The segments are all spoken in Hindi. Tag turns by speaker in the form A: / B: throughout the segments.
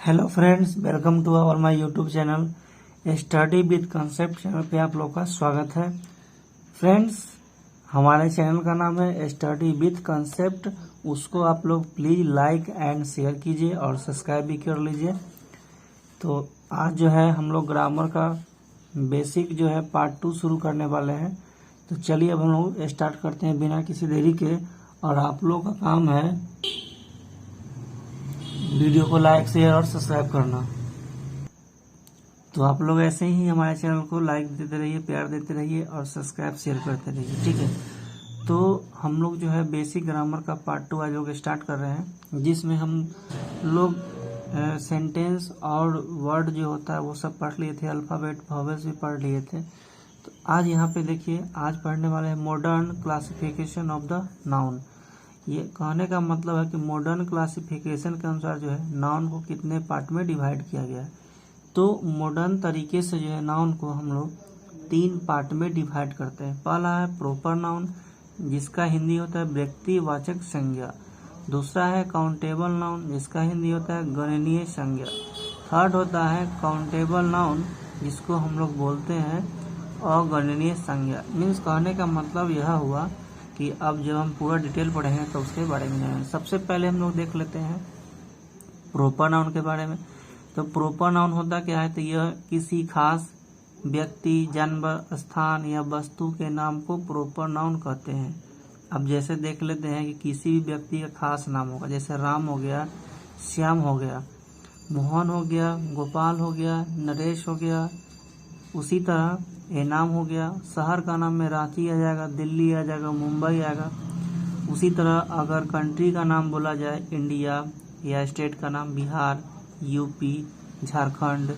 A: Hello friends, welcome to our my YouTube channel study with concept channel पे आप लोग का स्वागत है। फ्रेंड्स, हमारे चैनल का नाम है स्टडी विद कंसेप्ट। उसको आप लोग प्लीज लाइक एंड शेयर कीजिए और सब्सक्राइब भी कर लीजिए। तो आज जो है हम लोग ग्रामर का बेसिक जो है पार्ट 2 शुरू करने वाले हैं। तो चलिए अब हम लोग स्टार्ट करते हैं बिना किसी देरी के। और आप लोग का काम है वीडियो को लाइक शेयर और सब्सक्राइब करना। तो आप लोग ऐसे ही हमारे चैनल को लाइक देते रहिए, प्यार देते रहिए और सब्सक्राइब शेयर करते रहिए, ठीक है। तो हम लोग जो है बेसिक ग्रामर का पार्ट 2 आज लोग स्टार्ट कर रहे हैं, जिसमें हम लोग सेंटेंस और वर्ड जो होता है वो सब पढ़ लिए थे, अल्फ़ाबेट वॉवेल्स भी पढ़ लिए थे। तो आज यहाँ पे देखिए, आज पढ़ने वाले हैं modern classification of the noun. ये कहने का मतलब है कि मॉडर्न क्लासिफिकेशन के अनुसार जो है नाउन को कितने पार्ट में डिवाइड किया गया है। तो मॉडर्न तरीके से जो है नाउन को हम लोग 3 पार्ट में डिवाइड करते हैं। पहला है प्रॉपर नाउन, जिसका हिंदी होता है व्यक्तिवाचक संज्ञा। दूसरा है काउंटेबल नाउन, जिसका हिंदी होता है गणनीय संज्ञा। थर्ड होता है काउंटेबल नाउन, जिसको हम लोग बोलते हैं अगणनीय संज्ञा। मीन्स कहने का मतलब यह हुआ कि अब जब हम पूरा डिटेल पढ़ेंगे तो उसके बारे में जानेंगे। सबसे पहले हम लोग देख लेते हैं प्रॉपर नाउन के बारे में। तो प्रॉपर नाउन होता क्या है? तो यह किसी खास व्यक्ति, जानवर, स्थान या वस्तु के नाम को प्रॉपर नाउन कहते हैं। अब जैसे देख लेते हैं कि किसी भी व्यक्ति का खास नाम होगा, जैसे राम हो गया, श्याम हो गया, मोहन हो गया, गोपाल हो गया, नरेश हो गया। उसी तरह ये नाम हो गया, शहर का नाम में रांची आ जाएगा, दिल्ली आ जाएगा, मुंबई आएगा। उसी तरह अगर कंट्री का नाम बोला जाए इंडिया, या स्टेट का नाम बिहार, यूपी, झारखंड,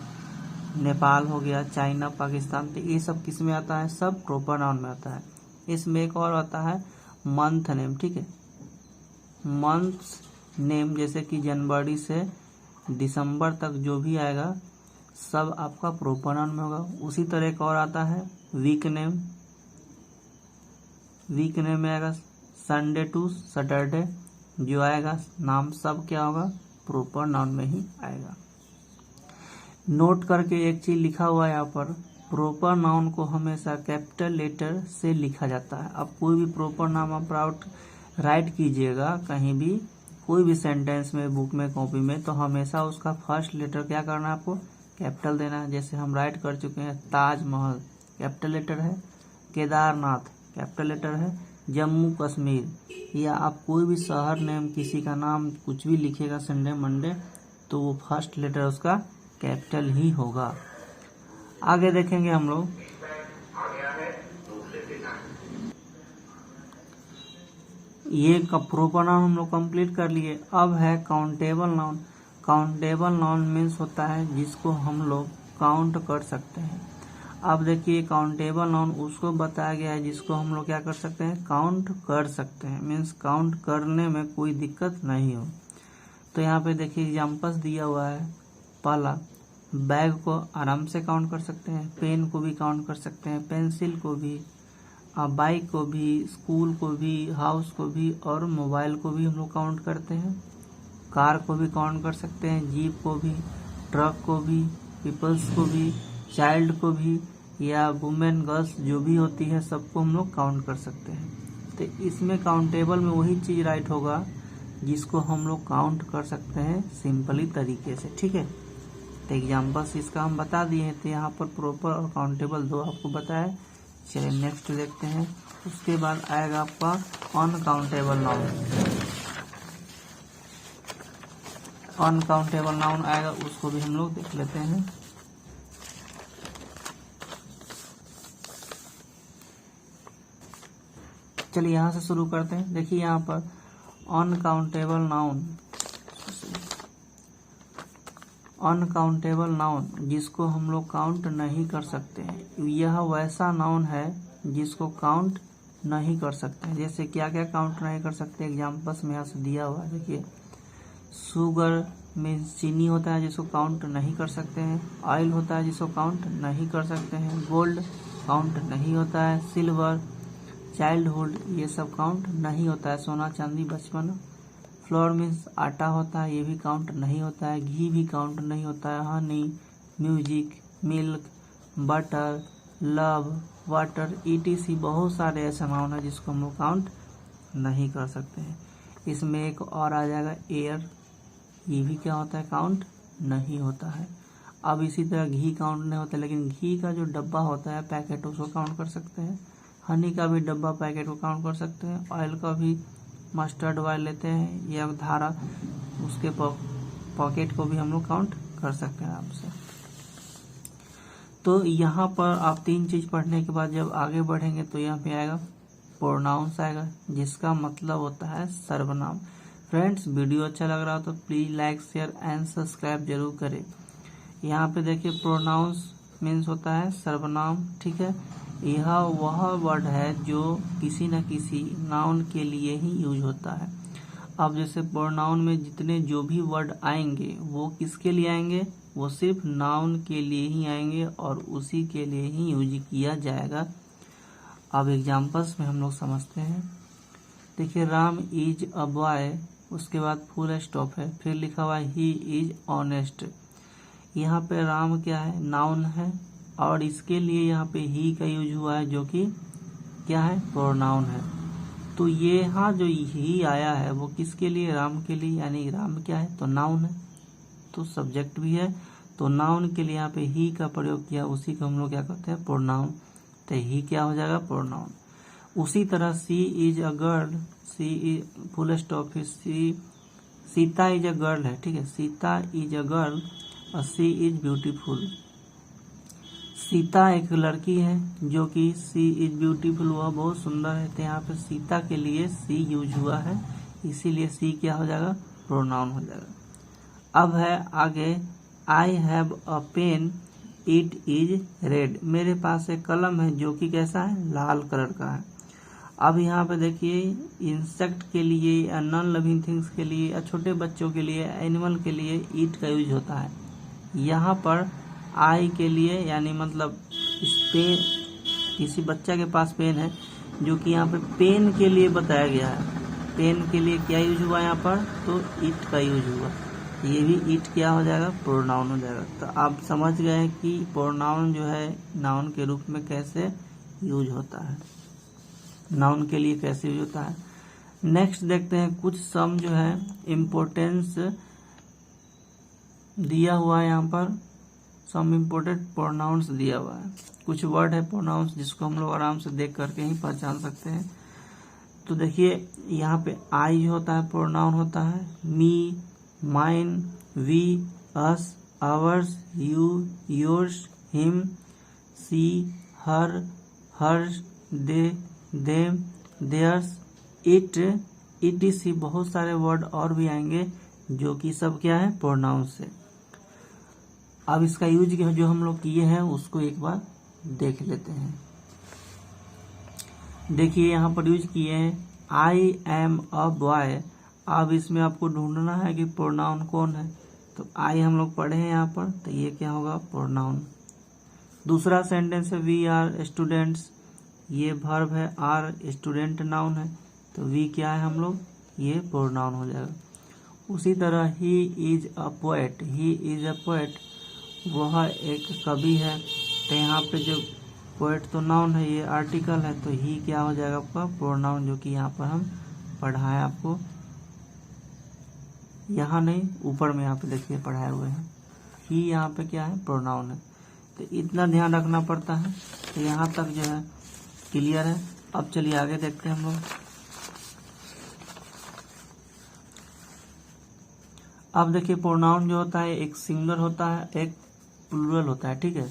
A: नेपाल हो गया, चाइना, पाकिस्तान, तो ये सब किस में आता है? सब प्रॉपर नाउन में आता है। इसमें एक और आता है मंथ नेम, ठीक है। मंथ नेम जैसे कि जनवरी से दिसंबर तक जो भी आएगा सब आपका प्रॉपर नाउन में होगा। उसी तरह एक और आता है वीक नेम। वीक नेम में आएगा संडे टू सैटरडे, जो आएगा नाम सब क्या होगा? प्रॉपर नाउन में ही आएगा। नोट करके एक चीज लिखा हुआ है यहाँ पर, प्रॉपर नाउन को हमेशा कैपिटल लेटर से लिखा जाता है। अब कोई भी प्रॉपर नाउन आप राइट कीजिएगा कहीं भी, कोई भी सेंटेंस में, बुक में, कॉपी में, तो हमेशा उसका फर्स्ट लेटर क्या करना है? आपको कैपिटल देना है। जैसे हम राइट कर चुके हैं ताजमहल, कैपिटल लेटर है। केदारनाथ, कैपिटल लेटर है। जम्मू कश्मीर, या आप कोई भी शहर नेम, किसी का नाम कुछ भी लिखेगा संडे मंडे, तो वो फर्स्ट लेटर उसका कैपिटल ही होगा। आगे देखेंगे हम लोग। ये प्रॉपर नाउन हम लोग कंप्लीट कर लिए। अब है countable noun. Countable noun means होता है जिसको हम लोग काउंट कर सकते हैं। अब देखिए, काउंटेबल नाउन उसको बताया गया है जिसको हम लोग क्या कर सकते हैं? काउंट कर सकते हैं। मीन्स काउंट करने में कोई दिक्कत नहीं हो। तो यहाँ पे देखिए एग्जाम्पल्स दिया हुआ है। पहला, बैग को आराम से काउंट कर सकते हैं, पेन को भी काउंट कर सकते हैं, पेंसिल को भी, बाइक को भी, स्कूल को भी, हाउस को भी, और मोबाइल को भी हम लोग काउंट करते हैं। कार को भी काउंट कर सकते हैं, जीप को भी, ट्रक को भी, पीपल्स को भी, चाइल्ड को भी, या वुमेन, गर्ल्स जो भी होती है सबको हम लोग काउंट कर सकते हैं। तो इसमें काउंटेबल में वही चीज राइट होगा जिसको हम लोग काउंट कर सकते हैं सिंपली तरीके से, ठीक है। तो एग्जाम्पल्स इसका हम बता दिए थे, यहाँ पर प्रॉपर और काउंटेबल दो आपको बताया। चलिए नेक्स्ट देखते हैं। उसके बाद आएगा आपका अनकाउंटेबल नाउन। अनकाउंटेबल नाउन आएगा, उसको भी हम लोग देख लेते हैं। चलिए यहाँ से शुरू करते हैं। देखिए यहाँ पर अनकाउंटेबल नाउन, अनकाउंटेबल नाउन जिसको हम लोग काउंट नहीं कर सकते हैं, यह वैसा नाउन है जिसको काउंट नहीं कर सकते हैं। जैसे क्या क्या काउंट नहीं कर सकते, एग्जाम्पल्स में यहाँ से दिया हुआ है। देखिए, शुगर मीन्स चीनी होता है जिसको काउंट नहीं कर सकते हैं। ऑयल होता है जिसको काउंट नहीं कर सकते हैं। गोल्ड काउंट नहीं होता है। सिल्वर, चाइल्डहुड, ये सब काउंट नहीं होता है। सोना, चांदी, बचपन, फ्लोर मीन्स आटा होता है, ये भी काउंट नहीं होता है। घी भी काउंट नहीं होता है। Honey, music, milk, butter, love, water, etc बहुत सारे ऐसे नाउन है जिसको हम लोग काउंट नहीं कर सकते हैं। इसमें एक और आ जाएगा एयर, ये भी क्या होता है, काउंट नहीं होता है। अब इसी तरह घी काउंट नहीं होता, लेकिन घी का जो डब्बा होता है पैकेट, उसको काउंट कर सकते हैं। हनी का भी डब्बा पैकेट को काउंट कर सकते हैं। ऑयल का भी, मस्टर्ड ऑयल लेते हैं या धारा, उसके पॉकेट को भी हम लोग काउंट कर सकते हैं आराम से। तो यहाँ पर आप 3 चीज पढ़ने के बाद जब आगे बढ़ेंगे तो यहाँ पे आएगा प्रोनाउंस आएगा, जिसका मतलब होता है सर्वनाम। फ्रेंड्स, वीडियो अच्छा लग रहा हो तो please like, share and subscribe जरूर करें। यहाँ पे देखिए प्रोनाउंस मीन्स होता है सर्वनाम, ठीक है। यह वह वर्ड है जो किसी न किसी नाउन के लिए ही यूज होता है। अब जैसे प्रोनाउन में जितने जो भी वर्ड आएंगे वो किसके लिए आएंगे, वो सिर्फ नाउन के लिए ही आएंगे और उसी के लिए ही यूज किया जाएगा। अब एग्जाम्पल्स में हम लोग समझते हैं। देखिए राम इज अ बॉय, उसके बाद फुल स्टॉप है, फिर लिखा हुआ है ही इज ऑनेस्ट। यहाँ पे राम क्या है, नाउन है, और इसके लिए यहाँ पे ही का यूज हुआ है जो कि क्या है, प्रोनाउन है। तो ये यहाँ जो ही आया है वो किसके लिए, राम के लिए, यानी राम क्या है, तो नाउन है, तो सब्जेक्ट भी है। तो नाउन के लिए यहाँ पे ही का प्रयोग किया, उसी को हम लोग क्या कहते हैं, प्रोनाउन। तो ही क्या हो जाएगा, प्रोनाउन। उसी तरह she is a girl, she is full stop, फिर सीता इज अ गर्ल है, ठीक है, सीता इज अ गर्ल और सी इज ब्यूटीफुल। सीता एक लड़की है जो कि सी इज ब्यूटीफुल, वह बहुत सुंदर है। तो यहाँ पे सीता के लिए सी यूज हुआ है, इसीलिए सी क्या हो जाएगा, प्रोनाउन हो जाएगा। अब है आगे, I have a pen, it is red. मेरे पास एक कलम है जो कि कैसा है, लाल कलर का है। अब यहाँ पे देखिए इंसेक्ट के लिए या नॉन लिविंग थिंग्स के लिए या छोटे बच्चों के लिए, एनिमल के लिए ईट का यूज होता है। यहाँ पर आई के लिए, यानी मतलब इस पेन, किसी बच्चा के पास पेन है जो कि यहाँ पे पेन के लिए बताया गया है। पेन के लिए क्या यूज हुआ यहाँ पर, तो इट का यूज हुआ। ये भी इट क्या हो जाएगा, प्रोनाउन हो जाएगा। तो आप समझ गए हैं कि प्रोनाउन जो है नाउन के रूप में कैसे यूज होता है, नाउन के लिए कैसे यूज होता है। नेक्स्ट देखते हैं, कुछ सम जो है इम्पोर्टेंस दिया हुआ है, यहाँ पर सम इम्पोर्टेंट प्रोनाउंस दिया हुआ है। कुछ वर्ड है प्रोनाउंस जिसको हम लोग आराम से देख करके ही पहचान सकते हैं। तो देखिए यहाँ पे आई जो होता है प्रोनाउन होता है। Me, mine, we, us, ours, you, yours, him, she, her, hers, they, them, theirs, it, ETC बहुत सारे वर्ड और भी आएंगे जो कि सब क्या है, प्रोनाउंस है। अब इसका यूज जो हम लोग किए हैं उसको एक बार देख लेते हैं। देखिए यहाँ पर यूज किए हैं आई एम अ बॉय। अब इसमें आपको ढूंढना है कि प्रोनाउन कौन है। तो आई हम लोग पढ़े हैं यहाँ पर, तो ये क्या होगा, प्रोनाउन। दूसरा सेंटेंस है वी आर स्टूडेंट्स, ये वर्ब है, आर स्टूडेंट नाउन है, तो वी क्या है हम लोग, ये प्रोनाउन हो जाएगा। उसी तरह he is a poet, he is a poet, वह एक कवि है। तो यहाँ पे जो पोएट तो नाउन है, ये आर्टिकल है, तो ही क्या हो जाएगा आपका, प्रोनाउन, जो कि यहाँ पर हम पढ़ाए आपको, यहाँ नहीं ऊपर में यहाँ पे देखिए पढ़ाए हुए हैं। ही यहाँ पे क्या है, प्रोनाउन है। तो इतना ध्यान रखना पड़ता है। तो यहाँ तक जो है क्लियर है। अब चलिए आगे देखते हैं हम लोग। अब देखिए प्रोनाउन जो होता है एक सिंगुलर होता है, एक प्लूरल होता है, ठीक है।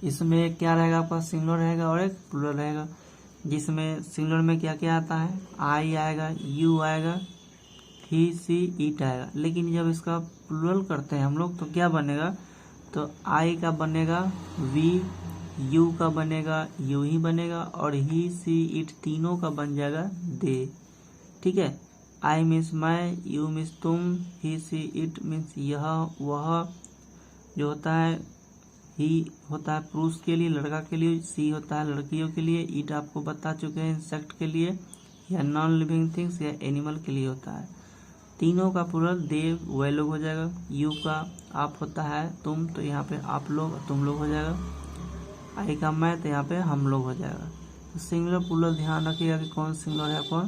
A: इसमें क्या रहेगा आपका, सिंगुलर रहेगा और एक प्लूरल रहेगा। जिसमें सिंगुलर में क्या क्या आता है, आई आएगा, यू आएगा, ही, सी, इट आएगा। लेकिन जब इसका प्लूरल करते हैं हम लोग तो क्या बनेगा, तो आई का बनेगा वी, यू का बनेगा यू ही बनेगा, और ही, सी, इट तीनों का बन जाएगा दे, ठीक है। आई मीन्स मैं, यू मीन्स तुम, ही, सी, इट मीन्स यह वह। जो होता है ही होता है पुरुष के लिए, लड़का के लिए, सी होता है लड़कियों के लिए, इट आपको बता चुके हैं इंसेक्ट के लिए, या नॉन लिविंग थिंग्स या एनिमल के लिए होता है। तीनों का प्लूरल दे वे लोग हो जाएगा। यू का आप होता है तुम, तो यहाँ पे आप लोग तुम लोग हो जाएगा। आई का मैं, तो यहाँ पे हम लोग हो जाएगा। तो सिंगुलर प्लूरल ध्यान रखिएगा कि कौन सिंगुलर है कौन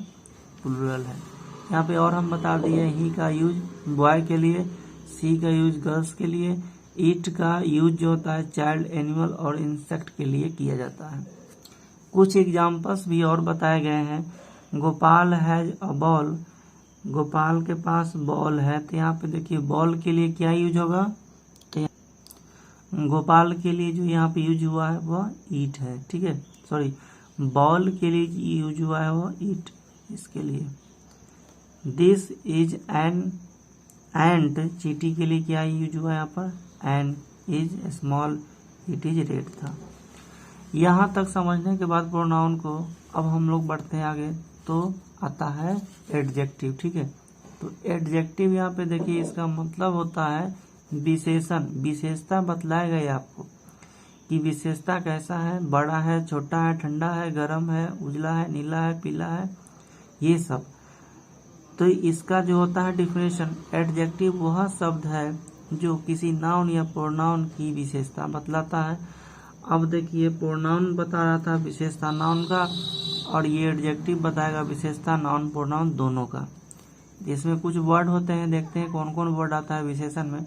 A: प्लूरल है। यहाँ पे और हम बता दिए ही का यूज बॉय के लिए, सी का यूज गर्ल्स के लिए, ईट का यूज जो होता है चाइल्ड, एनिमल और इंसेक्ट के लिए किया जाता है। कुछ एग्जाम्पल्स भी और बताए गए हैं। Gopal has a ball, Gopal के पास बॉल है, तो यहाँ पे देखिए बॉल के लिए क्या यूज होगा, तो गोपाल के लिए जो यहाँ पे यूज हुआ है वह ईट है, ठीक है। सॉरी, बॉल के लिए यूज हुआ है वह ईट, इसके लिए। दिस इज एन एंट, चींटी के लिए क्या यूज हुआ है यहाँ पर, an is small, it is red था। यहाँ तक समझने के बाद प्रोनाउन को अब हम लोग बढ़ते हैं आगे, तो आता है एडजेक्टिव, ठीक है। तो एडजेक्टिव यहाँ पे देखिए इसका मतलब होता है विशेषण, विशेषता बतलाया गया आपको कि विशेषता कैसा है, बड़ा है, छोटा है, ठंडा है, गर्म है, उजला है, नीला है, पीला है, ये सब। तो इसका जो होता है डिफिनेशन, एडजेक्टिव वह शब्द है जो किसी नाउन या प्रोनाउन की विशेषता बतलाता है। अब देखिए प्रोनाउन बता रहा था विशेषता नाउन का, और ये एडजेक्टिव बताएगा विशेषता नाउन प्रोनाउन दोनों का। इसमें कुछ वर्ड होते हैं, देखते हैं कौन कौन वर्ड आता है विशेषण में।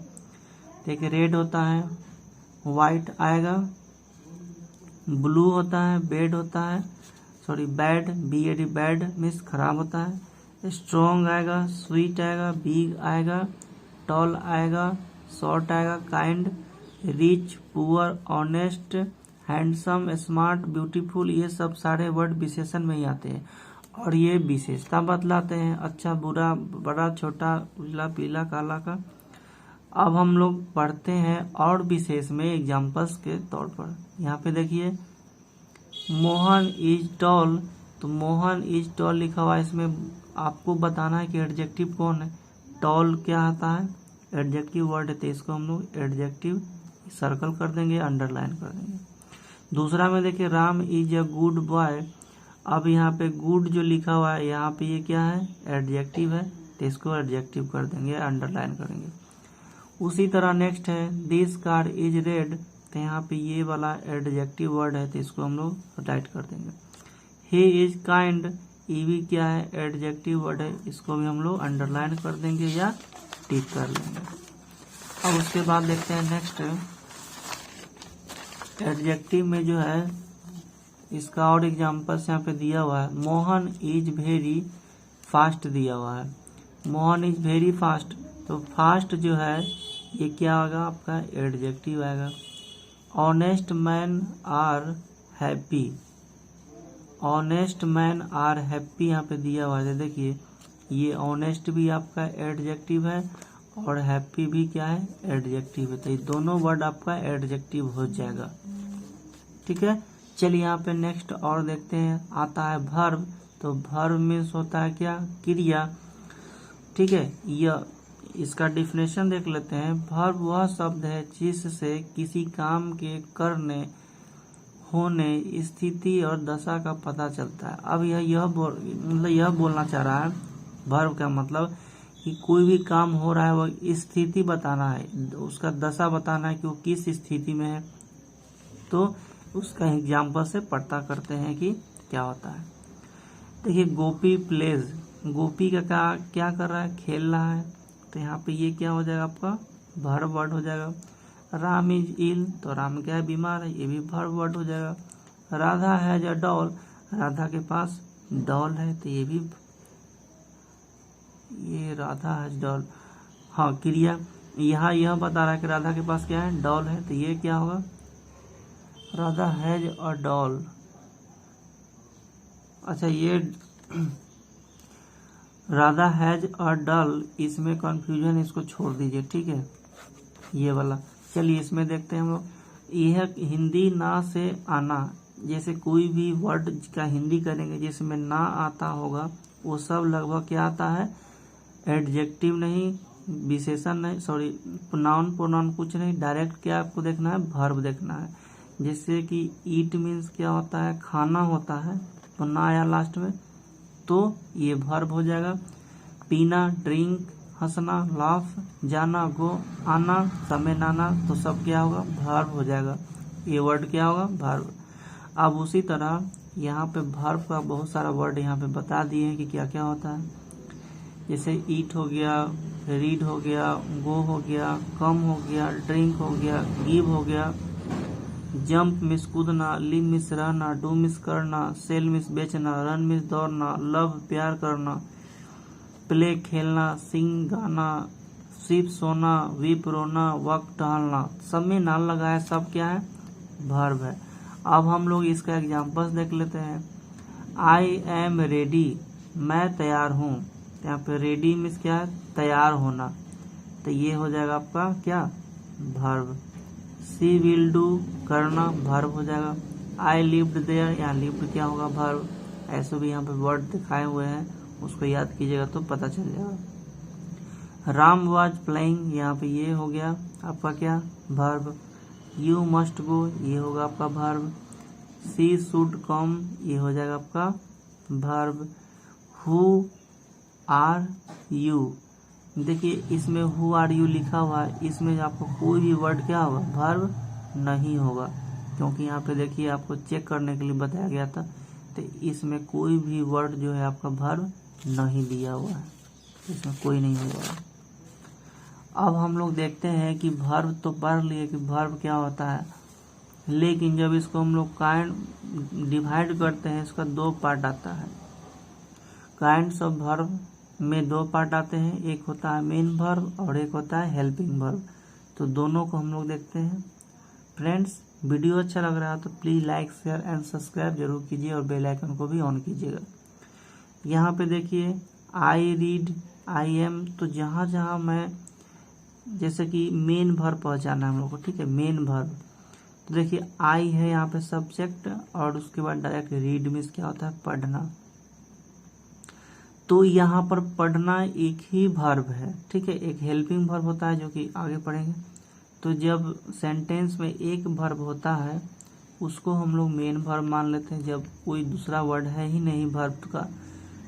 A: देखिए रेड होता है, वाइट आएगा, ब्लू होता है, बेड होता है, sorry bad, BAD bad means खराब होता है, स्ट्रॉन्ग आएगा, स्वीट आएगा, बिग आएगा, टॉल आएगा, शॉर्ट आएगा, kind, rich, poor, honest, handsome, smart, beautiful, ये सब सारे वर्ड विशेषण में ही आते हैं और ये विशेषता बतलाते हैं, अच्छा बुरा, बड़ा छोटा, उजला पीला काला का। अब हम लोग पढ़ते हैं और विशेष में एग्जाम्पल्स के तौर पर। यहाँ पे देखिए मोहन इज टॉल, तो मोहन इज टॉल लिखा हुआ है, इसमें आपको बताना है कि एडजेक्टिव कौन है, टॉल क्या आता है, एडजेक्टिव वर्ड है, तो इसको हम लोग एडजेक्टिव सर्कल कर देंगे, अंडरलाइन कर देंगे। दूसरा में देखिए Ram is a good boy, अब यहाँ पे गुड जो लिखा हुआ है यहाँ पे ये क्या है, एडजेक्टिव है, तो इसको एडजेक्टिव कर देंगे, अंडरलाइन करेंगे। उसी तरह नेक्स्ट है दिस कार इज रेड, तो यहाँ पे ये वाला एडजेक्टिव वर्ड है, तो इसको हम लोग राइट कर देंगे। ही इज काइंड, ये भी क्या है, एडजेक्टिव वर्ड है, इसको भी हम लोग अंडरलाइन कर देंगे या टिक कर लेंगे। अब उसके बाद देखते हैं नेक्स्ट एडजेक्टिव में जो है इसका और एग्जाम्पल्स यहाँ पे दिया हुआ है। मोहन इज वेरी फास्ट दिया हुआ है, मोहन इज वेरी फास्ट, तो फास्ट जो है ये क्या होगा आपका, एडजेक्टिव आएगा। Honest man are happy, honest man are happy यहाँ पे दिया हुआ है, देखिए ये ऑनेस्ट भी आपका एडजेक्टिव है और हैप्पी भी क्या है, एडजेक्टिव है, तो ये दोनों वर्ड आपका एडजेक्टिव हो जाएगा, ठीक है। चलिए यहाँ पे नेक्स्ट और देखते हैं, आता है वर्ब, तो वर्ब मीन्स होता है क्या, क्रिया, ठीक है। यह इसका डिफिनेशन देख लेते हैं। वर्ब वह शब्द है जिससे किसी काम के करने, होने, स्थिति और दशा का पता चलता है। अब यह बोलना चाह रहा है, वर्ब का मतलब कि कोई भी काम हो रहा है वो स्थिति बताना है, उसका दशा बताना है कि वो किस स्थिति में है, तो उसका एग्जाम्पल से पता करते हैं कि क्या होता है। देखिए गोपी प्लेज, गोपी का क्या कर रहा है, खेल रहा है, तो यहाँ पे ये क्या हो जाएगा आपका, वर्ब वर्ड हो जाएगा। राम इज इल, तो राम क्या है, बीमार है, ये भी वर्ब वर्ड हो जाएगा। Radha has a doll, Radha के पास डॉल है, तो ये भी, ये राधा हैज डॉल, हाँ क्रिया, यहाँ यह बता रहा है कि राधा के पास क्या है, डॉल है, तो ये क्या होगा, राधा हैज अ डॉल। अच्छा ये राधा हैज अ डॉल, इसमें कंफ्यूजन, इसको छोड़ दीजिए, ठीक है, ये वाला। चलिए इसमें देखते हैं हम लोग, यह हिंदी ना से आना, जैसे कोई भी वर्ड का हिंदी करेंगे जिसमें ना आता होगा वो सब लगभग क्या आता है, एडजेक्टिव नहीं, विशेषण नहीं, सॉरी नाउन प्रोनाउन कुछ नहीं, डायरेक्ट क्या आपको देखना है, वर्ब देखना है। जैसे कि ईट मीन्स क्या होता है, खाना होता है, तो ना आया लास्ट में, तो ये वर्ब हो जाएगा। पीना, ड्रिंक, हंसना, लाफ, जाना, गो, आना, समय, नाना, तो सब क्या होगा, वर्ब हो जाएगा। ये वर्ड क्या होगा, वर्ब। अब उसी तरह यहाँ पे वर्ब का बहुत सारा वर्ड यहाँ पे बता दिए हैं कि क्या क्या होता है। जैसे ईट हो गया, रीड हो गया, गो हो गया, कम हो गया, ड्रिंक हो गया, गिव हो गया, जंप मिस कूदना, लिव मिस रहना, डू मिस करना, सेल मिस बेचना, रन मिस दौड़ना, लव प्यार करना, प्ले खेलना, सिंग गाना, सिप सोना, वीप रोना, वक्त टहलना, सब में नाल लगा है, सब क्या है, वर्ब है। अब हम लोग इसका एग्जाम्पल्स देख लेते हैं। आई एम रेडी, मैं तैयार हूँ। यहाँ पे रेडी मीन्स क्या है, तैयार होना, तो ये हो जाएगा आपका क्या, वर्ब। सी विल डू, करना, वर्ब हो जाएगा। आई लिव्ड देयर, यहाँ लिव्ड क्या होगा, वर्ब। ऐसे भी यहाँ पे वर्ड दिखाए हुए हैं, उसको याद कीजिएगा तो पता चल जाएगा। राम वाज प्लेइंग, यहाँ पे ये हो गया आपका क्या, वर्ब। यू मस्ट गो, ये होगा आपका वर्ब। शी शुड कम, ये हो जाएगा आपका वर्ब। हु आर यू, देखिए इसमें हु आर यू लिखा हुआ है, इसमें आपको कोई भी वर्ड क्या होगा, वर्ब नहीं होगा, क्योंकि यहाँ पे देखिए आपको चेक करने के लिए बताया गया था, तो इसमें कोई भी वर्ड जो है आपका वर्ब नहीं दिया हुआ है, इसमें कोई नहीं हुआ है। अब हम लोग देखते हैं कि वर्ब तो पढ़ लिए कि वर्ब क्या होता है, लेकिन जब इसको हम लोग काइंड डिवाइड करते हैं, इसका दो पार्ट आता है। काइंड्स ऑफ वर्ब में दो पार्ट आते हैं, एक होता है मेन वर्ब और एक होता है हेल्पिंग वर्ब। तो दोनों को हम लोग देखते हैं। फ्रेंड्स, वीडियो अच्छा लग रहा है तो please like, share and subscribe जरूर कीजिए और बेल आइकन को भी ऑन कीजिएगा। यहाँ पे देखिए आई रीड, आई एम, तो जहाँ जहाँ मैं जैसे कि मेन वर्ब पहचाना है हम लोग को, ठीक है, मेन वर्ब। तो देखिए आई है यहाँ पे सब्जेक्ट और उसके बाद डायरेक्ट रीड मीन्स क्या होता है, पढ़ना। तो यहाँ पर पढ़ना एक ही वर्ब है, ठीक है, एक हेल्पिंग वर्ब होता है जो कि आगे पढ़ेंगे। तो जब सेंटेंस में एक वर्ब होता है उसको हम लोग मेन वर्ब मान लेते हैं। जब कोई दूसरा वर्ड है ही नहीं वर्ब का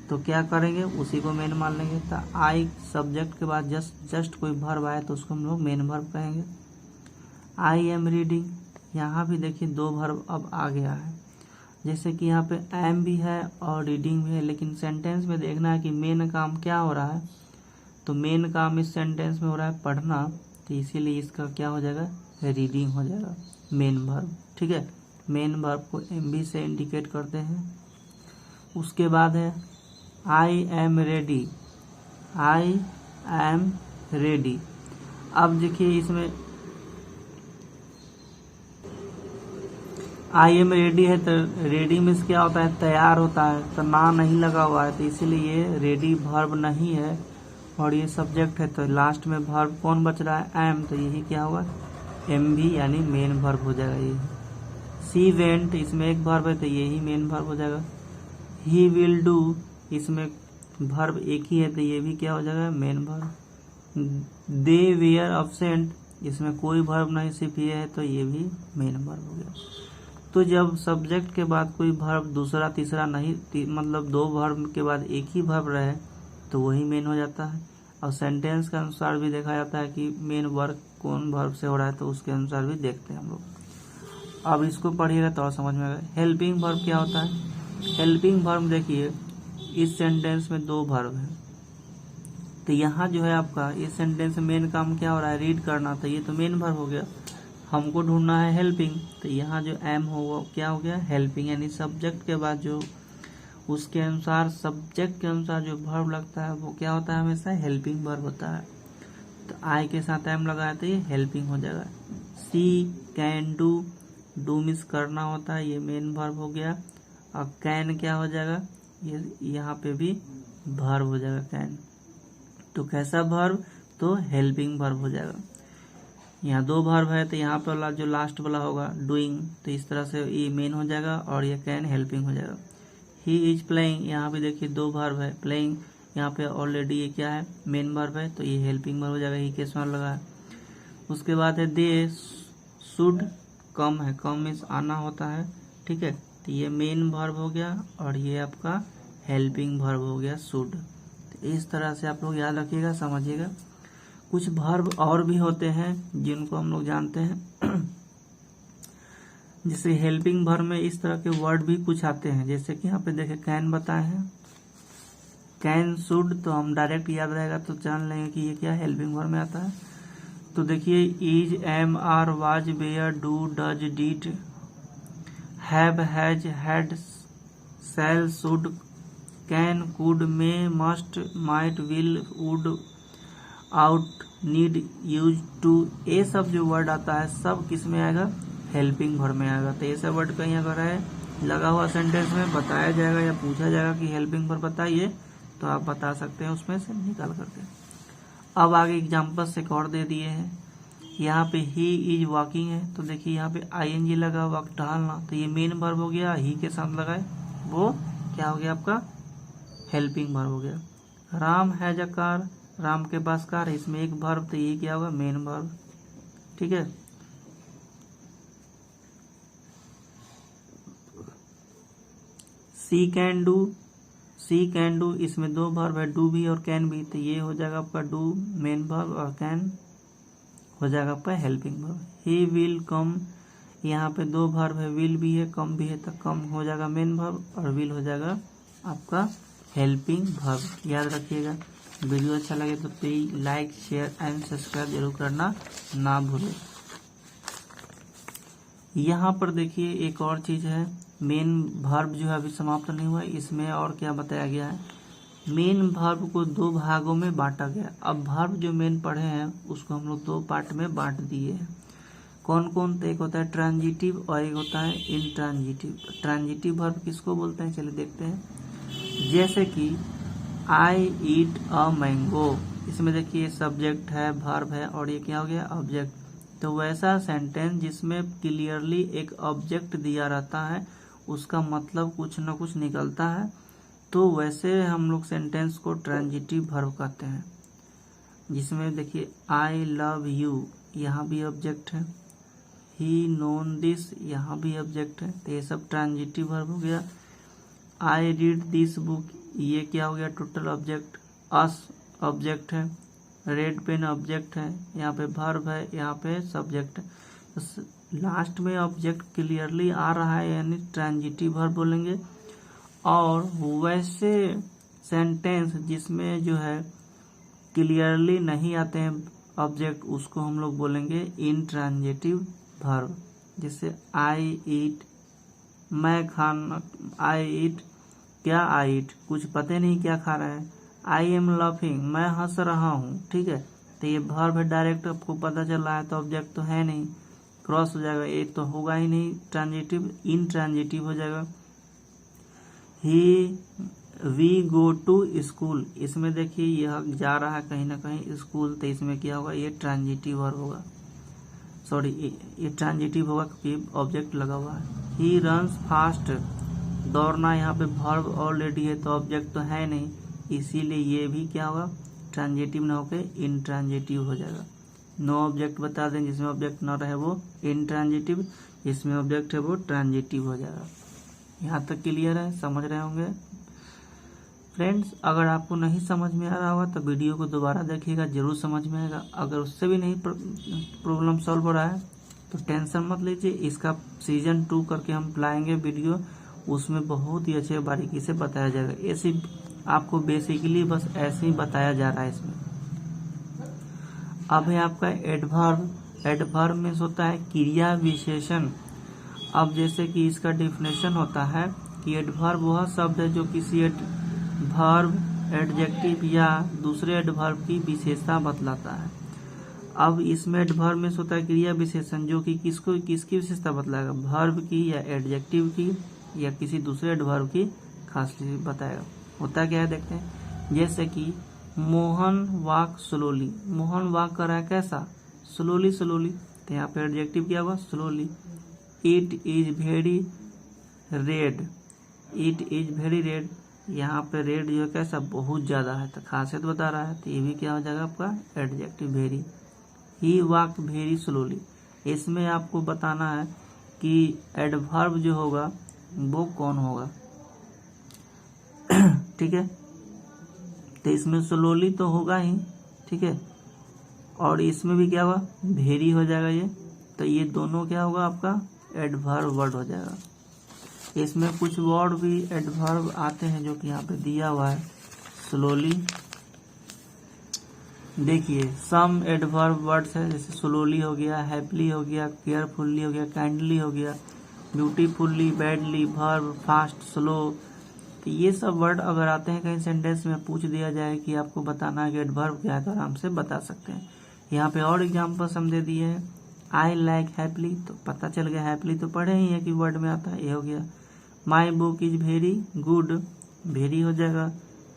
A: तो क्या करेंगे, उसी को मेन मान लेंगे। तो आई सब्जेक्ट के बाद जस्ट कोई वर्ब आए तो उसको हम लोग मेन वर्ब कहेंगे। आई एम रीडिंग, यहाँ भी देखिए दो वर्ब अब आ गया है, जैसे कि यहाँ पे एम भी है और रीडिंग भी है, लेकिन सेंटेंस में देखना है कि मेन काम क्या हो रहा है। तो मेन काम इस सेंटेंस में हो रहा है पढ़ना, तो इसीलिए इसका क्या हो जाएगा, रीडिंग हो जाएगा, मेन वर्ब, ठीक है। मेन वर्ब को एम बी से इंडिकेट करते हैं। उसके बाद है I am ready, I am ready. अब देखिए इसमें आई एम रेडी है, तो रेडी मीन्स क्या होता है, तैयार होता है, तो ना नहीं लगा हुआ है, तो इसीलिए ये रेडी वर्ब नहीं है और ये सब्जेक्ट है। तो लास्ट में वर्ब कौन बच रहा है, एम, तो यही क्या होगा, एम भी यानी मेन वर्ब हो जाएगा। ये सी वेंट, इसमें एक वर्ब है तो यही मेन वर्ब हो जाएगा। ही विल डू, इसमें वर्ब एक ही है तो ये भी क्या हो जाएगा, main verb. They were absent, इसमें कोई वर्ब नहीं सिर्फ ये है तो ये भी मेन वर्ब हो गया। तो जब सब्जेक्ट के बाद कोई वर्ब दूसरा तीसरा नहीं, मतलब दो वर्ब के बाद एक ही वर्ब रहे तो वही मेन हो जाता है। और सेंटेंस के अनुसार भी देखा जाता है कि मेन वर्ब कौन वर्ब से हो रहा है, तो उसके अनुसार भी देखते हैं हम लोग। अब इसको पढ़िएगा तो और समझ में आएगा। हेल्पिंग वर्ब क्या होता है, हेल्पिंग वर्ब देखिए इस सेंटेंस में दो वर्ब है, तो यहाँ जो है आपका इस सेंटेंस में मेन काम क्या हो रहा है, रीड करना, तो ये तो मेन वर्ब हो गया। हमको ढूंढना है हेल्पिंग, तो यहाँ जो एम हो वो क्या हो गया, हेल्पिंग, यानी सब्जेक्ट के बाद जो उसके अनुसार सब्जेक्ट के अनुसार जो वर्ब लगता है वो क्या होता है, हमेशा हेल्पिंग वर्ब होता है। तो आई के साथ एम लगाया तो ये हेल्पिंग हो जाएगा। सी कैन डू, डू मिस करना होता है, ये मेन वर्ब हो गया। और कैन क्या हो जाएगा, ये यहाँ पे भी वर्ब हो जाएगा कैन। तो कैसा वर्ब, तो हेल्पिंग वर्ब हो जाएगा। यहाँ दो वर्ब है तो यहाँ पे वाला जो लास्ट वाला होगा डूइंग, तो इस तरह से ये मेन हो जाएगा और ये कैन हेल्पिंग हो जाएगा। ही इज प्लेइंग, यहाँ पे देखिए दो वर्ब है, प्लेइंग यहाँ पे ऑलरेडी ये क्या है, मेन वर्ब है, तो ये हेल्पिंग वर्ब हो जाएगा, ही के साथ लगा है। उसके बाद है दे शुड कम है, कम मीन्स आना होता है, ठीक है, तो ये मेन वर्ब हो गया और ये आपका हेल्पिंग वर्ब हो गया शुड। तो इस तरह से आप लोग याद रखिएगा, समझिएगा। कुछ वर्ब और भी होते हैं जिनको हम लोग जानते हैं। जैसे हेल्पिंग वर्ब में इस तरह के वर्ड भी कुछ आते हैं, जैसे कि यहाँ पे देखे कैन बताए हैं, कैन, शुड, तो हम डायरेक्ट याद रहेगा तो जान लेंगे कि ये क्या हेल्पिंग वर्ब में आता है। तो देखिए is, am, are, was, were, do, does, did, have, has, had, shall, should, can, could, may, must, might, will, would, ought, need, use to, ये सब जो वर्ड आता है सब किस में आएगा, हेल्पिंग वर्ब में आएगा। तो ये सब वर्ड कहीं अगर है लगा हुआ सेंटेंस में बताया जाएगा या पूछा जाएगा कि हेल्पिंग वर्ब बताइए, तो आप बता सकते हैं उसमें से निकाल करके। अब आगे एग्जाम्पल से एक और दे दिए हैं। यहाँ पे ही इज वॉकिंग है, तो देखिए यहाँ पे आईएनजी लगा, वॉक टहलना, तो ये मेन वर्ब हो गया, ही के साथ लगाए वो क्या हो गया आपका हेल्पिंग वर्ब हो गया। Ram has a car, Ram के पास कार है, इसमें एक वर्ब, तो ये क्या होगा मेन वर्ब। ठीक है। She can do, she can do, इसमें दो वर्ब है, डू भी और कैन भी, तो ये हो जाएगा आपका डू मेन वर्ब और कैन हो जाएगा आपका helping verb. He will come, यहाँ पे दो वर्ब है, विल भी है कम भी है, तो कम हो जाएगा मेन वर्ब और विल हो जाएगा आपका हेल्पिंग वर्ब। याद रखिएगा। वीडियो अच्छा लगे तो please like, share and subscribe जरूर करना ना भूलें। यहाँ पर देखिए एक और चीज है, मेन वर्ब जो है अभी समाप्त नहीं हुआ, इसमें और क्या बताया गया है, मेन वर्ब को दो भागों में बांटा गया। अब वर्ब जो मेन पढ़े हैं उसको हम लोग दो पार्ट में बांट दिए हैं। कौन कौन, तो एक होता है ट्रांजिटिव और एक होता है इनट्रांजिटिव। ट्रांजिटिव वर्ब किसको बोलते हैं, चलिए देखते हैं। जैसे कि आई ईट अ मैंगो, इसमें देखिए सब्जेक्ट है, वर्ब है और ये क्या हो गया ऑब्जेक्ट। तो वैसा सेंटेंस जिसमें क्लियरली एक ऑब्जेक्ट दिया रहता है, उसका मतलब कुछ न कुछ निकलता है, तो वैसे हम लोग सेंटेंस को ट्रांजिटिव वर्ब कहते हैं। जिसमें देखिए आई लव यू, यहाँ भी ऑब्जेक्ट है, ही नोन दिस, यहाँ भी ऑब्जेक्ट है, तो ये सब ट्रांजिटिव वर्ब हो गया। आई रीड दिस बुक, ये क्या हो गया टोटल ऑब्जेक्ट। अस ऑब्जेक्ट है, रेड पेन ऑब्जेक्ट है, यहाँ पे वर्ब है, यहाँ पे सब्जेक्ट है, तो लास्ट में ऑब्जेक्ट क्लियरली आ रहा है यानी ट्रांजिटिव वर्ब बोलेंगे। और वैसे सेंटेंस जिसमें जो है क्लियरली नहीं आते हैं ऑब्जेक्ट, उसको हम लोग बोलेंगे इनट्रांजिटिव वर्ब। जैसे आई ईट, मैं खाना, आई ईट क्या, आई ईट कुछ पता नहीं क्या खा रहे हैं। आई एम लाफिंग, मैं हंस रहा हूँ। ठीक है, तो ये वर्ब है, डायरेक्ट आपको पता चल रहा है, तो ऑब्जेक्ट तो है नहीं, क्रॉस हो जाएगा, ये तो होगा ही नहीं, ट्रांजिटिव इनट्रांजिटिव हो जाएगा। ही वी गो टू स्कूल, इसमें देखिए यह जा रहा है कहीं ना कहीं स्कूल, तो इसमें क्या होगा ये ट्रांजिटिव वर्ब होगा, सॉरी ये ट्रांजिटिव होगा क्योंकि ऑब्जेक्ट लगा हुआ है। ही रन्स फास्ट, दौड़ना, यहाँ पे वर्ब ऑलरेडी है तो ऑब्जेक्ट तो है नहीं, इसीलिए ये भी क्या होगा ट्रांजिटिव ना होकर इनट्रांजिटिव हो जाएगा। नो ऑब्जेक्ट बता दें, जिसमें ऑब्जेक्ट ना रहे वो इनट्रांजिटिव, जिसमें ऑब्जेक्ट है वो ट्रांजिटिव हो जाएगा। यहाँ तक क्लियर है, समझ रहे होंगे फ्रेंड्स। अगर आपको नहीं समझ में आ रहा होगा तो वीडियो को दोबारा देखिएगा, जरूर समझ में आएगा। अगर उससे भी नहीं प्रॉब्लम सॉल्व हो रहा है तो टेंशन मत लीजिए, इसका सीजन 2 करके हम लाएंगे वीडियो, उसमें बहुत ही अच्छे बारीकी से बताया जाएगा। ऐसे आपको बेसिकली बस ऐसे ही बताया जा रहा है इसमें। अब है आपका एडवर्ब। एडवर्ब में होता है क्रिया विशेषण। अब जैसे कि इसका डेफिनेशन होता है कि एडवर्ब वह शब्द है जो किसी वर्ब, एडजेक्टिव या दूसरे एडवर्ब की विशेषता बतलाता है। अब इसमें एडवर्ब में होता है क्रिया विशेषण जो कि किसकी विशेषता बतलाएगा, वर्ब की या एडजेक्टिव की या किसी दूसरे एडवर्ब की खासियत बताएगा। होता क्या है देखते हैं। जैसे कि Mohan walk slowly, Mohan walk कर रहा है कैसा, स्लोली स्लोली, तो यहाँ पे एडजेक्टिव क्या होगा slowly. It is very red, it is very red, यहाँ पे रेड जो है कैसा बहुत ज्यादा है, तो खासियत बता रहा है, तो ये भी क्या हो जाएगा आपका एडजेक्टिव वेरी। ही वॉक वेरी स्लोली, इसमें आपको बताना है कि एडवर्ब जो होगा वो कौन होगा। ठीक है। तो इसमें स्लोली तो होगा ही, ठीक है, और इसमें भी क्या होगा, भेरी हो जाएगा ये। तो ये दोनों क्या होगा, आपका एडवर्ब वर्ड हो जाएगा। इसमें कुछ वर्ड भी एडवर्ब आते हैं जो कि यहाँ पे दिया हुआ है। स्लोली देखिए, सम एडवर्ब वर्ड्स है, जैसे स्लोली हो गया, हैप्पीली हो गया, केयरफुल्ली हो गया, काइंडली हो गया, beautifully, badly, verb, fast, slow. तो ये सब वर्ड अगर आते हैं कहीं सेंटेंस में पूछ दिया जाए कि आपको बताना है कि एडवर्ब क्या है, तो आराम से बता सकते हैं। यहाँ पे और एग्जाम्पल्स हम दे दिए हैं। आई लाइक हैप्पीली, तो पता चल गया, हैप्पीली तो पढ़े ही है कि वर्ड में आता है, ये हो गया। My book is very good, very हो जाएगा।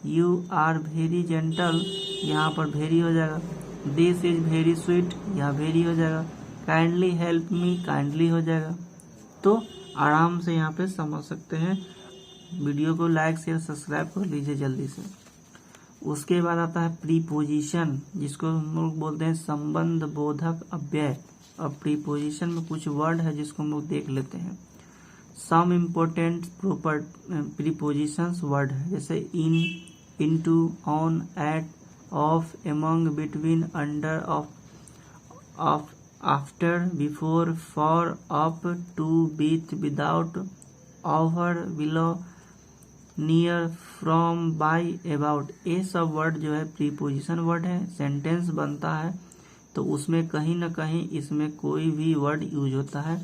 A: यू आर वेरी जेंटल, यहाँ पर वेरी हो जाएगा। दिस इज वेरी स्वीट, यहाँ वेरी हो जाएगा। काइंडली हेल्प मी, काइंडली हो जाएगा। तो आराम से यहाँ पे समझ सकते हैं। वीडियो को लाइक शेयर सब्सक्राइब कर लीजिए जल्दी से। उसके बाद आता है प्रीपोजिशन, जिसको हम लोग बोलते हैं संबंध बोधक अव्यय। अब प्रीपोजिशन में कुछ वर्ड है जिसको हम लोग देख लेते हैं। Some important proper prepositions word है, जैसे in, into, on, at, of, among, between, under, of, after, before, for, up, to, with, without, over, below, near, from, by, about. ये सब वर्ड जो है प्रीपोजिशन वर्ड है। सेंटेंस बनता है तो उसमें कहीं ना कहीं इसमें कोई भी वर्ड यूज होता है।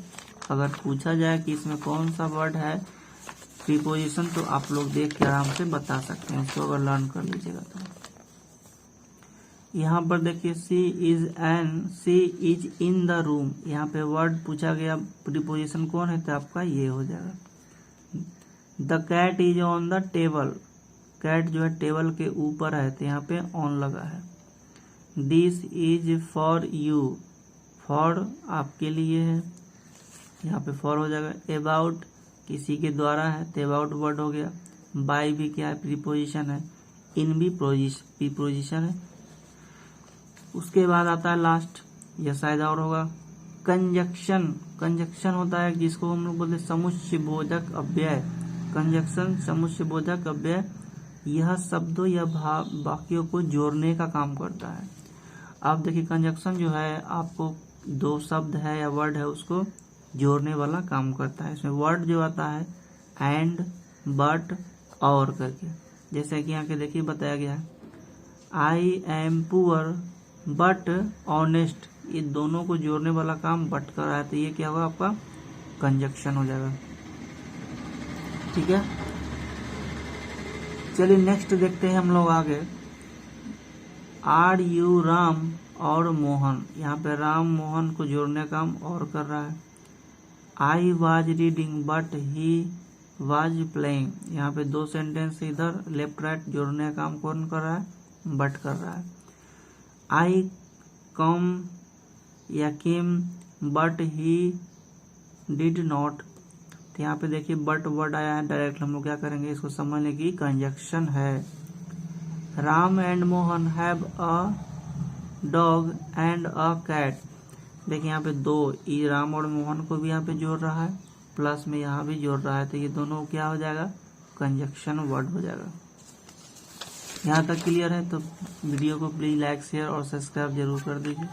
A: अगर पूछा जाए कि इसमें कौन सा वर्ड है प्रीपोजिशन, तो आप लोग देख के आराम से बता सकते हैं, इसको अगर लर्न कर लीजिएगा तो। यहाँ पर देखिए, सी इज इन द रूम, यहाँ पे वर्ड पूछा गया, प्रीपोजिशन कौन है, तो आपका ये हो जाएगा। The cat is on the table, cat जो है टेबल के ऊपर है, तो यहाँ पे ऑन लगा है। This is for you, for आपके लिए है, यहाँ पे फॉर हो जाएगा। अबाउट किसी के द्वारा है, तो अबाउट वर्ड हो गया। बाय भी क्या है, प्रीपोजिशन है। इन भी प्रीपोजिशन है। उसके बाद आता है लास्ट, यह शायद और होगा, कंजक्शन। कंजक्शन होता है जिसको हम लोग बोलते हैं समुच्चय बोधक अव्यय। कंजक्शन समुच्चय बोधक अव्यय, यह शब्दों या वाक्यों को जोड़ने का काम करता है। अब देखिए, कंजक्शन जो है आपको दो शब्द है या वर्ड है उसको जोड़ने वाला काम करता है। इसमें वर्ड जो आता है एंड, बट, और करके, जैसे कि यहाँ के देखिए बताया गया है, I am poor but honest, ये दोनों को जोड़ने वाला काम बट कर रहा है, तो ये क्या होगा, आपका कंजक्शन हो जाएगा। ठीक है, चलिए नेक्स्ट देखते हैं हम लोग आगे। आर यू राम और मोहन, यहाँ पे राम मोहन को जोड़ने का काम और कर रहा है। I was reading but he was playing, यहाँ पे दो सेंटेंस इधर लेफ्ट राइट जोड़ने का काम कौन कर रहा है, बट कर रहा है। आई कम या came but he did not, तो यहाँ पे देखिए बट वर्ड आया है, डायरेक्ट हम लोग क्या करेंगे, इसको समझने की कंजक्शन है। Ram and Mohan have a dog and a cat, देखिए यहाँ पे दो, ये राम और मोहन को भी यहाँ पे जोड़ रहा है, प्लस में यहाँ भी जोड़ रहा है, तो ये दोनों क्या हो जाएगा, कंजक्शन वर्ड हो जाएगा। यहाँ तक क्लियर है? तो वीडियो को प्लीज लाइक शेयर और सब्सक्राइब जरूर कर दीजिए।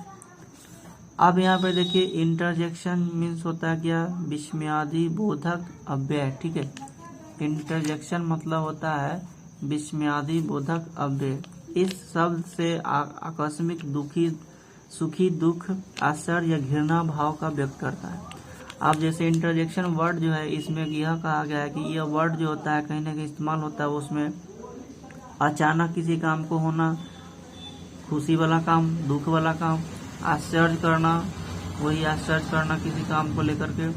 A: अब यहाँ पे देखिए, इंटरजेक्शन मीन्स होता है क्या, विस्मयादि बोधक अव्यय। ठीक है, इंटरजेक्शन मतलब होता है विस्मयादि बोधक अव्यय। इस शब्द से आकस्मिक, दुखी, सुखी, दुख, आश्चर्य या घृणा भाव का व्यक्त करता है। अब जैसे इंटरजेक्शन वर्ड जो है, इसमें यह कहा गया है कि यह वर्ड जो होता है कहीं ना कहीं इस्तेमाल होता है उसमें अचानक किसी काम को होना, खुशी वाला काम, दुख वाला काम, आश्चर्य करना, वही आश्चर्य करना किसी काम को लेकर के,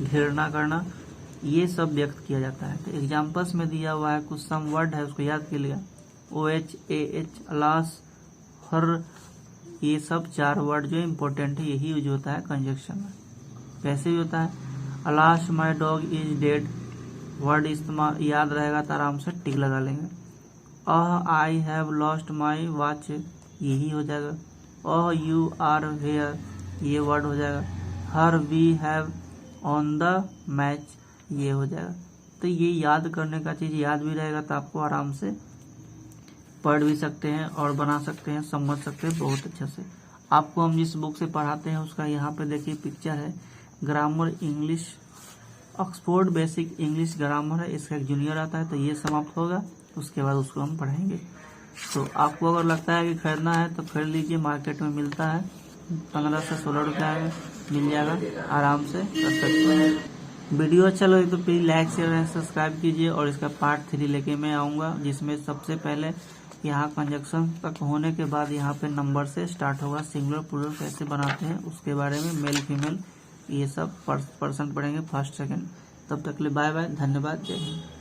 A: घृणा करना, ये सब व्यक्त किया जाता है। तो एग्जाम्पल्स में दिया हुआ है, कुछ सम वर्ड है उसको याद कर लिया। OH, AH, अलास, हर, ये सब चार वर्ड जो इम्पोर्टेंट है, यही यूज होता है कंजक्शन में। कैसे भी होता है, alas my dog is dead, word इस्तेमाल याद रहेगा तो आराम से टिक लगा लेंगे। I have lost my watch, यही हो जाएगा। यू आर वेयर, ये वर्ड हो जाएगा। Hurrah we have on the match, ये हो जाएगा। तो ये याद करने का चीज़ याद भी रहेगा, तो आपको आराम से पढ़ भी सकते हैं और बना सकते हैं, समझ सकते हैं बहुत अच्छा से। आपको हम जिस बुक से पढ़ाते हैं उसका यहाँ पे देखिए पिक्चर है, grammar English Oxford basic English grammar है, इसका एक जूनियर आता है, तो ये समाप्त होगा, उसके बाद उसको हम पढ़ाएंगे। तो आपको अगर लगता है कि खरीदना है तो खरीद लीजिए, मार्केट में मिलता है 15 से 16 रुपये में मिल जाएगा, आराम से कर सकते हैं। वीडियो अच्छा लगे तो please like share and subscribe कीजिए, और इसका पार्ट 3 लेके मैं आऊँगा, जिसमें सबसे पहले यहाँ कंजक्शन तक होने के बाद यहाँ पे नंबर से स्टार्ट होगा, सिंगुलर प्लूरल कैसे बनाते हैं उसके बारे में, मेल फीमेल ये सब पर्सन पढ़ेंगे, फर्स्ट सेकंड। तब तक के लिए बाय बाय, धन्यवाद, जय हिंद।